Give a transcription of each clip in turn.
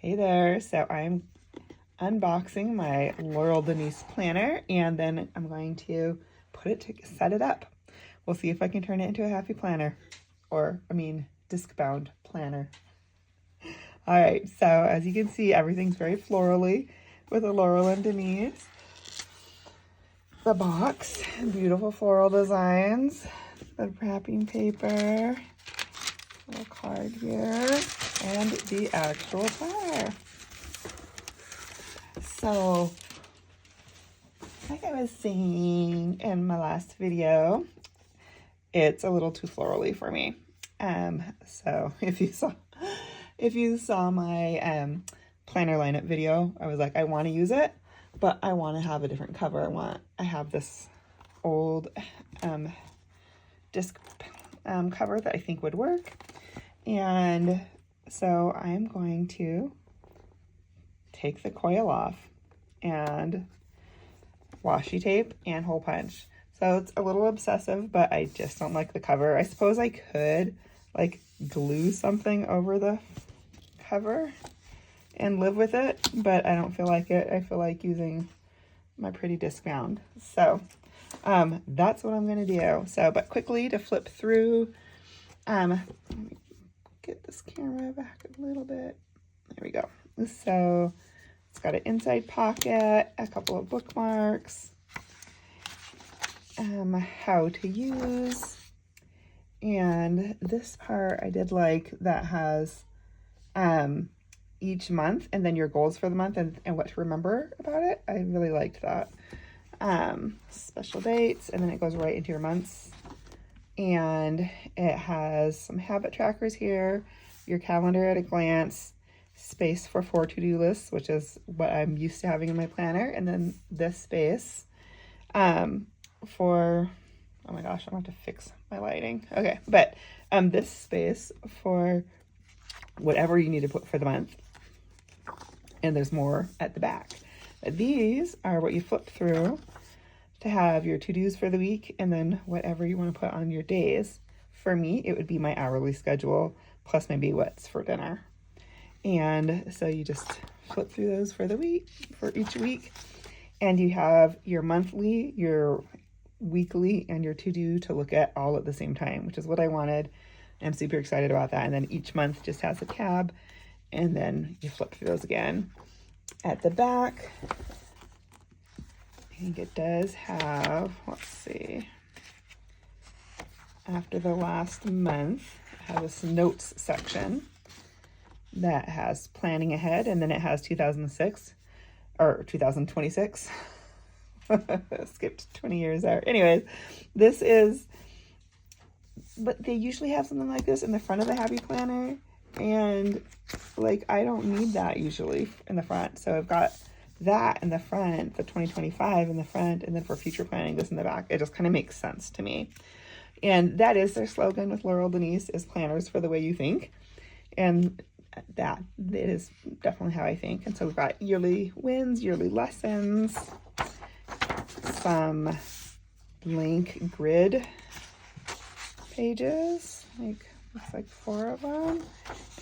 Hey there, so I'm unboxing my Laurel Denise planner, and then I'm going to set it up. We'll see if I can turn it into a happy planner, or disc bound planner. All right, so as you can see, everything's very florally with the Laurel and Denise. The box, beautiful floral designs, the wrapping paper, little card here, and the actual planner. So, like I was saying in my last video, it's a little too florally for me. So if you saw my planner lineup video, I was like, I want to use it, but I want to have a different cover. I have this old disc cover that I think would work, and so I'm going to take the coil off and washi tape and hole punch. So it's a little obsessive, but I just don't like the cover. I suppose I could like glue something over the cover and live with it, but I don't feel like it. I feel like using my pretty disc bound. So that's what I'm gonna do. So, but quickly to flip through, let me get this camera back a little bit. There we go. So it's got an inside pocket, a couple of bookmarks, how to use, and this part I did like that has each month and then your goals for the month and what to remember about it. I really liked that. Special dates, and then it goes right into your months, and it has some habit trackers here, your calendar at a glance, space for 4 to-do lists, which is what I'm used to having in my planner, and then this space for, oh my gosh, I'm going to have to fix my lighting. Okay, but this space for whatever you need to put for the month, and there's more at the back. But these are what you flip through to have your to-dos for the week, and then whatever you want to put on your days. For me, it would be my hourly schedule plus maybe what's for dinner. And so you just flip through those for the week, for each week, and you have your monthly, your weekly, and your to-do to look at all at the same time, which is what I wanted. I'm super excited about that. And then each month just has a tab, and then you flip through those again. At the back, I think it does have, let's see, after the last month, it has this notes section that has planning ahead, and then it has 2006 or 2026. Skipped 20 years there. Anyways, this is, but they usually have something like this in the front of the Happy Planner, and like I don't need that usually in the front. So I've got that in the front, the 2025 in the front, and then for future planning this in the back. It just kind of makes sense to me. And that is their slogan with Laurel Denise, is planners for the way you think. And that it is definitely how I think. And so we've got yearly wins, yearly lessons, some blank grid pages, like looks like 4 of them,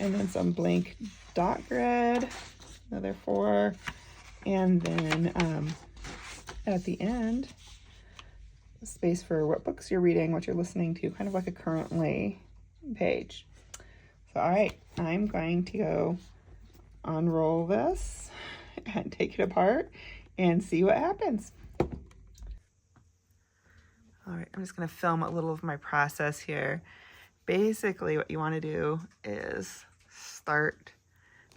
and then some blank dot grid, another 4, and then at the end, space for what books you're reading, what you're listening to, kind of like a currently page. So, all right, I'm going to go unroll this and take it apart and see what happens. All right, I'm just going to film a little of my process here. Basically, what you want to do is start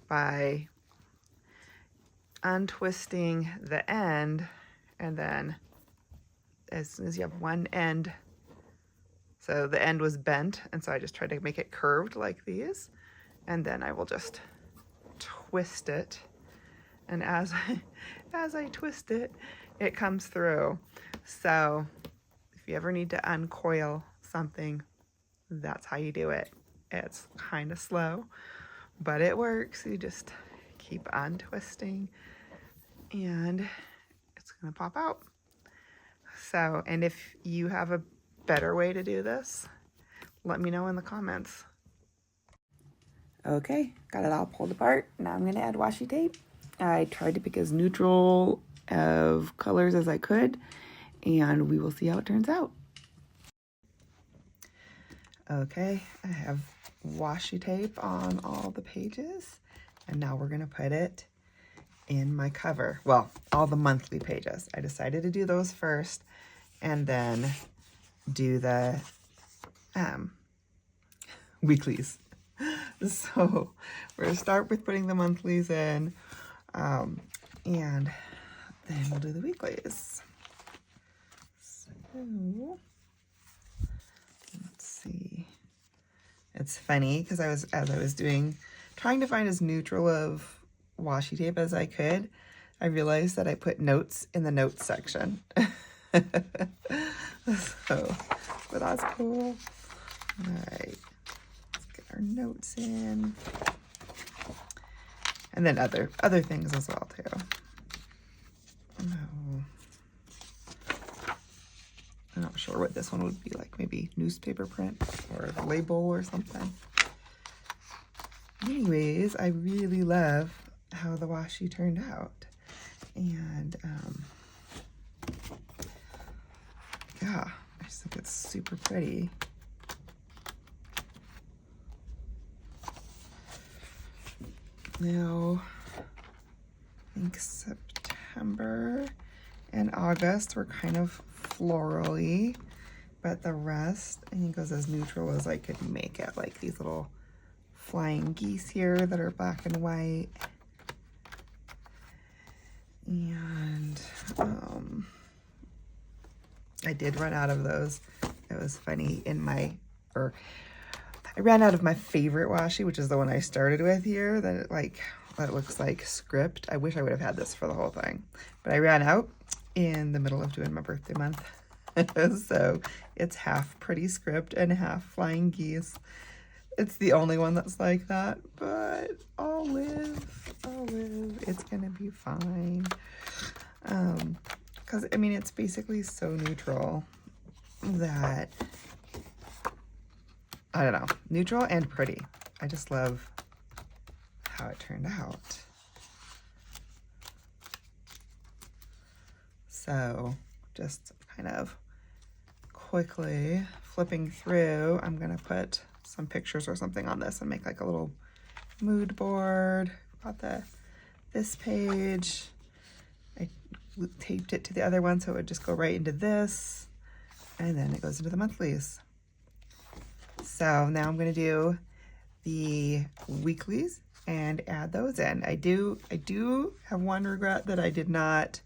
by untwisting the end, and then as soon as you have one end, so the end was bent, and so I just tried to make it curved like these, and then I will just twist it, and as I twist it, it comes through. So if you ever need to uncoil something, that's how you do it. It's kind of slow, but it works. You just keep untwisting, and it's gonna pop out. So, and if you have a better way to do this, let me know in the comments. Okay, got it all pulled apart. Now I'm gonna add washi tape. I tried to pick as neutral of colors as I could, and we will see how it turns out. Okay, I have washi tape on all the pages, and now we're gonna put it in my cover. Well, all the monthly pages. I decided to do those first, and then do the weeklies. So we're gonna start with putting the monthlies in, and then we'll do the weeklies. So let's see. It's funny because as I was trying to find as neutral of washi tape as I could, I realized that I put notes in the notes section. So, but that's cool. All right, let's get our notes in, and then other things as well too. No, I'm not sure what this one would be like. Maybe newspaper print or the label or something. Anyways, I really love how the washi turned out, and yeah, I just think it's super pretty. Now, I think September and August were kind of florally, but the rest I think was as neutral as I could make it, like these little flying geese here that are black and white. And I did run out of those. It was funny I ran out of my favorite washi, which is the one I started with here, that looks like script. I wish I would have had this for the whole thing, but I ran out in the middle of doing my birthday month. So it's half pretty script and half flying geese. It's the only one that's like that, but I'll live. It's gonna be fine. Because I mean, it's basically so neutral that, I don't know, neutral and pretty. I just love how it turned out. So just kind of quickly flipping through, I'm gonna put some pictures or something on this and make like a little mood board. Got this page. I taped it to the other one so it would just go right into this, and then it goes into the monthlies. So now I'm gonna do the weeklies and add those in. I do have one regret, that I did not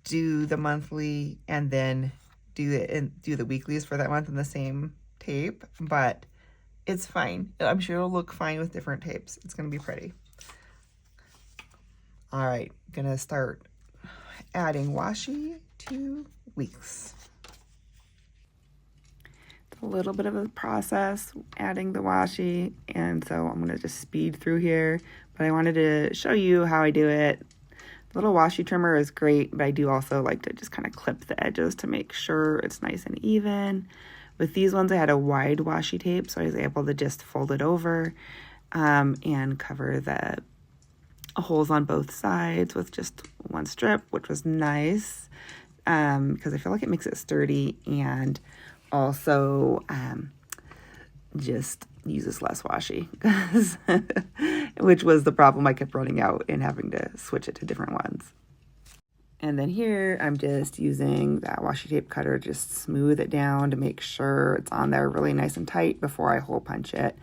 do the monthly and then do the weeklies for that month in the same tape, but it's fine. I'm sure it'll look fine with different tapes. It's gonna be pretty. All right, gonna start adding washi to weeks. It's a little bit of a process adding the washi, and so I'm gonna just speed through here, but I wanted to show you how I do it. The little washi trimmer is great, but I do also like to just kind of clip the edges to make sure it's nice and even. With these ones, I had a wide washi tape, so I was able to just fold it over and cover the holes on both sides with just one strip, which was nice because I feel like it makes it sturdy, and also just uses less washi, which was the problem. I kept running out and having to switch it to different ones. And then here I'm just using that washi tape cutter to just smooth it down to make sure it's on there really nice and tight before I hole punch it,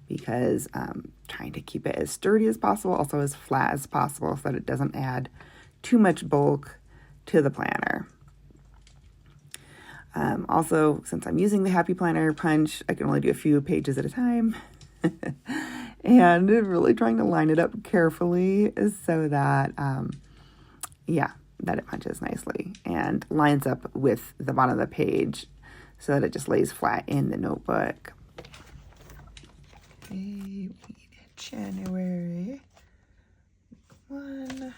because I'm trying to keep it as sturdy as possible, also as flat as possible, so that it doesn't add too much bulk to the planner. Also, since I'm using the Happy Planner punch, I can only do a few pages at a time. And really trying to line it up carefully so that, that it punches nicely and lines up with the bottom of the page so that it just lays flat in the notebook. Okay, January 1.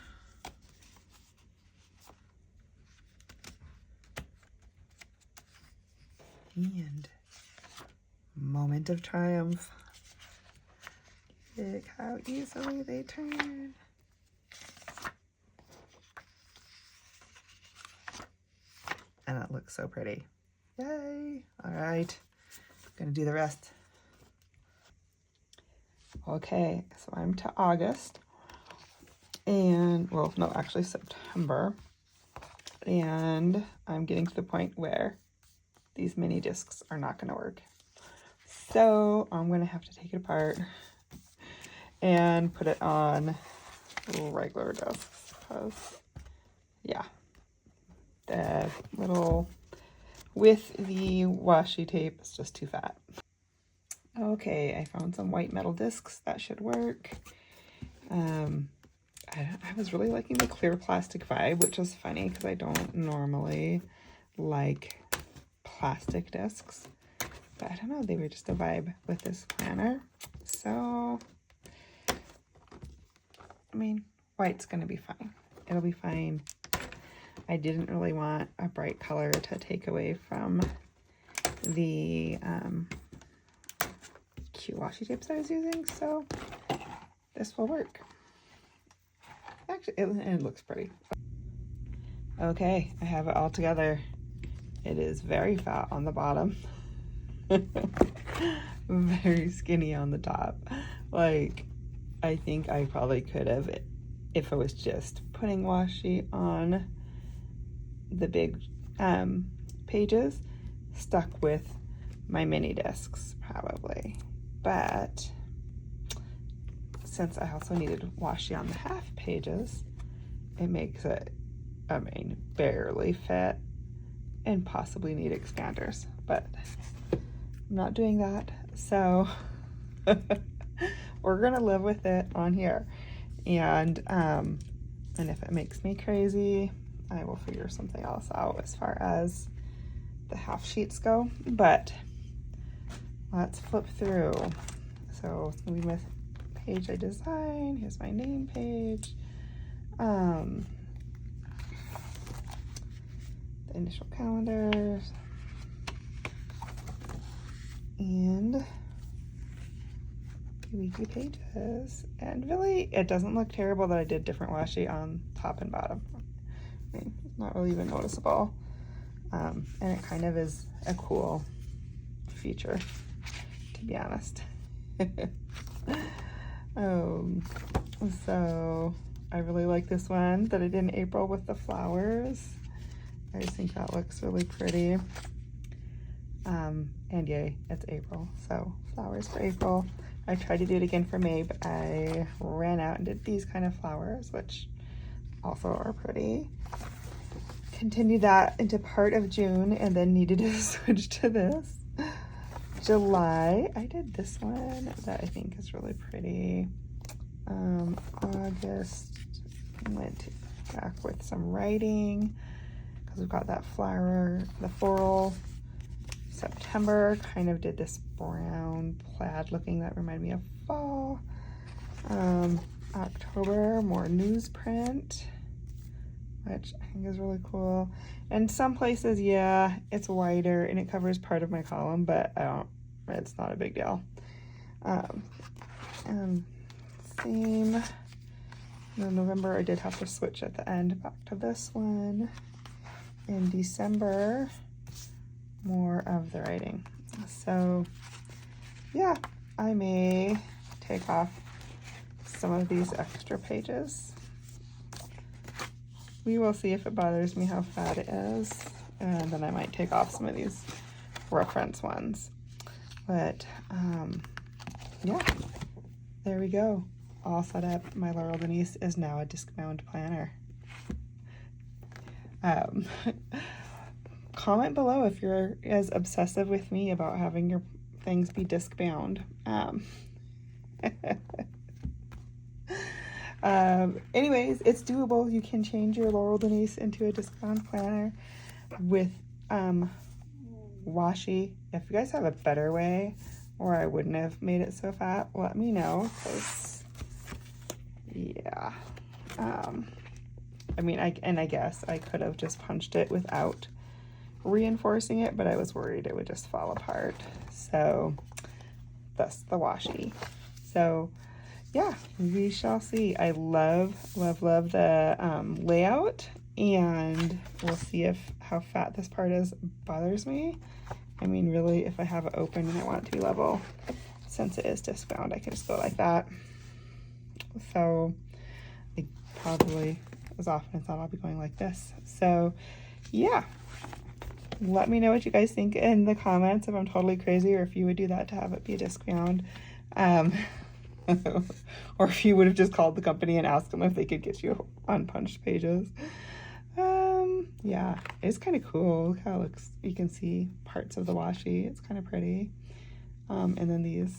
And moment of triumph. like how easily they turn. And it looks so pretty. Yay! All right, gonna do the rest. Okay, so I'm to August, and well, no, actually September, and I'm getting to the point where these mini discs are not gonna work. So I'm gonna have to take it apart and put it on regular discs, because yeah, the little with the washi tape is just too fat. Okay, I found some white metal discs that should work. I was really liking the clear plastic vibe, which is funny because I don't normally like plastic discs, but I don't know, they were just a vibe with this planner. So I mean, white's gonna be fine. It'll be fine. I didn't really want a bright color to take away from the cute washi tapes I was using, so this will work. Actually, it looks pretty. Okay, I have it all together. It is very fat on the bottom. Very skinny on the top. Like, I think I probably could have, if I was just putting washi on the big pages, stuck with my mini discs probably. But since I also needed washi on the half pages, it makes it, I mean, barely fit, and possibly need expanders, but I'm not doing that. So we're gonna live with it on here, and if it makes me crazy, I will figure something else out as far as the half sheets go. But let's flip through. So we with page I designed. Here's my name page. The initial calendars, and the weekly pages. And really, it doesn't look terrible that I did different washi on top and bottom. I mean, it's not really even noticeable. And it kind of is a cool feature, to be honest. So I really like this one that I did in April with the flowers. I just think that looks really pretty. And yay, it's April, so flowers for April. I tried to do it again for May, but I ran out and did these kind of flowers, which also are pretty. Continued that into part of June, and then needed to switch to this. July, I did this one that I think is really pretty. August, went back with some writing because we've got that flower, the floral. September, kind of did this brown plaid looking that reminded me of fall. October, more newsprint, which I think is really cool. And some places, yeah, it's wider and it covers part of my column, but it's not a big deal. And same. In November, I did have to switch at the end back to this one. In December, more of the writing. So yeah, I may take off some of these extra pages. We will see if it bothers me how fat it is, and then I might take off some of these reference ones. But yeah, there we go, all set up. My Laurel Denise is now a disc bound planner. Comment below if you're as obsessive with me about having your things be disc bound. Anyways, it's doable. You can change your Laurel Denise into a disc bound planner with washi. If you guys have a better way, or I wouldn't have made it so fat, let me know, because yeah, I mean, I guess I could have just punched it without reinforcing it, but I was worried it would just fall apart. So thus the washi. So yeah, we shall see. I love the layout, and we'll see if how fat this part is bothers me. I mean, really, if I have it open and I want it to be level, since it is disc bound, I can just go like that. So I probably, as often as not, I'll be going like this. So yeah, let me know what you guys think in the comments, if I'm totally crazy or if you would do that to have it be disc bound. Or if you would have just called the company and asked them if they could get you unpunched pages. Yeah, it's kind of cool. Look how it looks. You can see parts of the washi. It's kind of pretty. And then these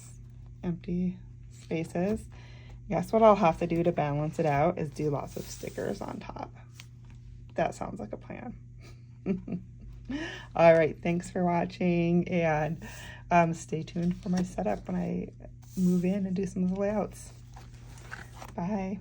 empty spaces. Guess what I'll have to do to balance it out is do lots of stickers on top. That sounds like a plan. All right, thanks for watching, and stay tuned for my setup when I move in and do some of the layouts. Bye.